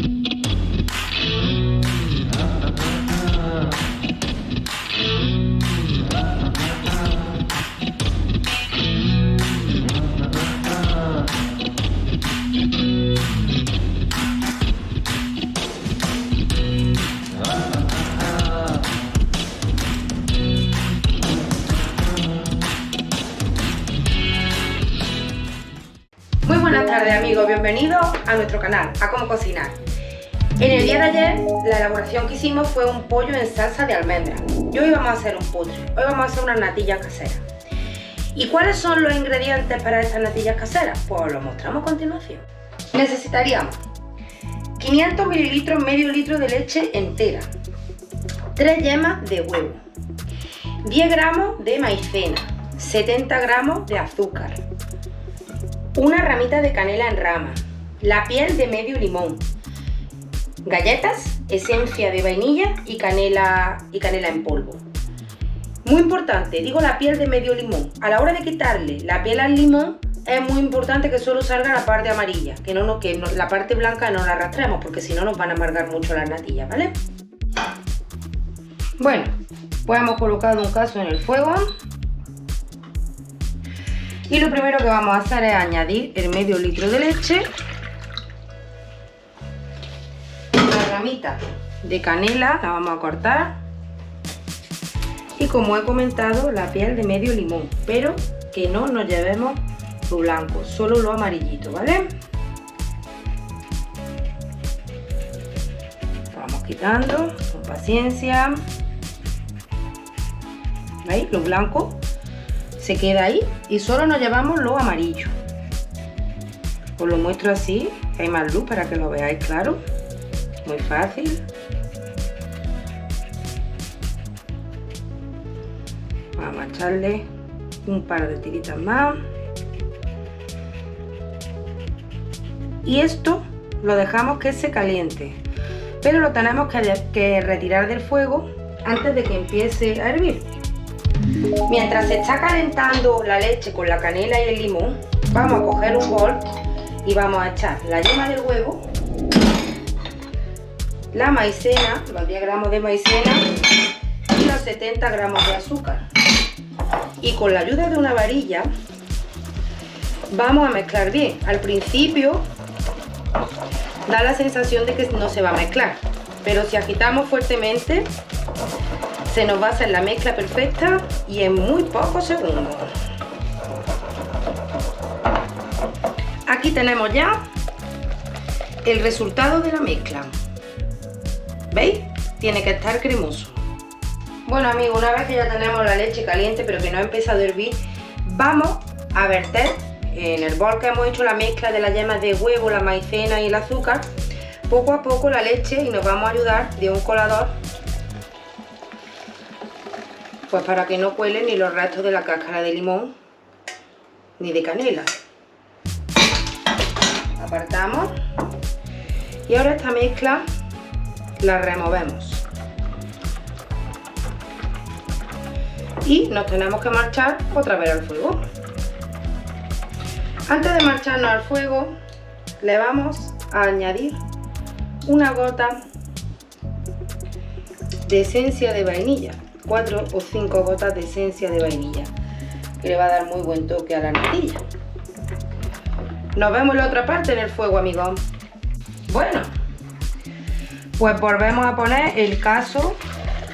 Muy buenas tardes amigos, bienvenidos a nuestro canal, a Cómo Cocinar. En el día de ayer la elaboración que hicimos fue un pollo en salsa de almendras y hoy vamos a hacer un postre, hoy vamos a hacer unas natillas caseras. ¿Y cuáles son los ingredientes para estas natillas caseras? Pues os lo mostramos a continuación. Necesitaríamos 500 ml, medio litro de leche entera, 3 yemas de huevo, 10 gramos de maicena, 70 gramos de azúcar, una ramita de canela en rama, la piel de medio limón, galletas, esencia de vainilla y canela en polvo. Muy importante, digo la piel de medio limón. A la hora de quitarle la piel al limón es muy importante que solo salga la parte amarilla, que la parte blanca no la arrastremos porque si no nos van a amargar mucho las natillas, ¿vale? Bueno, pues hemos colocado un cazo en el fuego. Y lo primero que vamos a hacer es añadir el medio litro de leche, una ramita de canela, la vamos a cortar, y como he comentado, la piel de medio limón, pero que no nos llevemos lo blanco, solo lo amarillito, ¿vale? Lo vamos quitando con paciencia. ¿Veis? Lo blanco se queda ahí y solo nos llevamos lo amarillo. Os lo muestro así, que hay más luz para que lo veáis claro. Muy fácil. Vamos a echarle un par de tiritas más. Y esto lo dejamos que se caliente, pero lo tenemos que retirar del fuego antes de que empiece a hervir. Mientras se está calentando la leche con la canela y el limón, vamos a coger un bol y vamos a echar la yema del huevo, la maicena, los 10 gramos de maicena y los 70 gramos de azúcar. Y con la ayuda de una varilla vamos a mezclar bien. Al principio da la sensación de que no se va a mezclar, pero si agitamos fuertemente se nos va a hacer la mezcla perfecta y en muy pocos segundos. Aquí tenemos ya el resultado de la mezcla. ¿Veis? Tiene que estar cremoso. Bueno amigos, una vez que ya tenemos la leche caliente pero que no ha empezado a hervir, vamos a verter en el bol que hemos hecho la mezcla de las yemas de huevo, la maicena y el azúcar, poco a poco la leche, y nos vamos a ayudar de un colador, pues para que no cuelen ni los restos de la cáscara de limón ni de canela. Apartamos y ahora esta mezcla la removemos y nos tenemos que marchar otra vez al fuego. Antes de marcharnos al fuego le vamos a añadir una gota de esencia de vainilla, 4 o 5 gotas de esencia de vainilla, que le va a dar muy buen toque a la natilla. Nos vemos en la otra parte en el fuego amigos. Bueno, pues volvemos a poner el cazo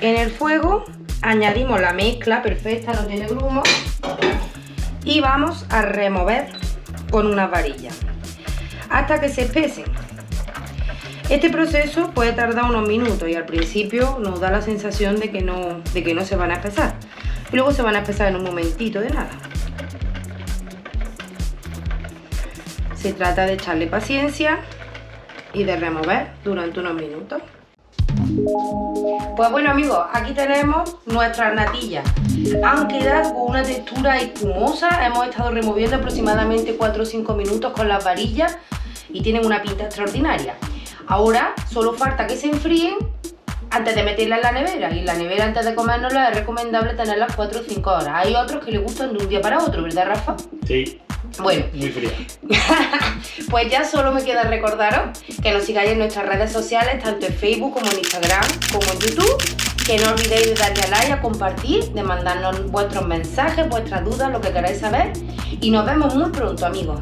en el fuego, añadimos la mezcla perfecta, no tiene grumos, y vamos a remover con una varilla hasta que se espesen. Este proceso puede tardar unos minutos y al principio nos da la sensación de que no se van a espesar, y luego se van a espesar en un momentito de nada. Se trata de echarle paciencia y de remover durante unos minutos. Pues bueno amigos, aquí tenemos nuestras natillas. Han quedado con una textura espumosa, hemos estado removiendo aproximadamente 4 o 5 minutos con las varillas y tienen una pinta extraordinaria. Ahora solo falta que se enfríen antes de meterlas en la nevera, y en la nevera antes de comérnoslas es recomendable tenerlas 4 o 5 horas. Hay otros que les gustan de un día para otro, ¿verdad Rafa? Sí. Bueno, Muy fría. pues ya solo me queda recordaros que nos sigáis en nuestras redes sociales, tanto en Facebook como en Instagram, como en YouTube. Que no olvidéis de darle a like, a compartir, de mandarnos vuestros mensajes, vuestras dudas, lo que queráis saber. Y nos vemos muy pronto, amigos.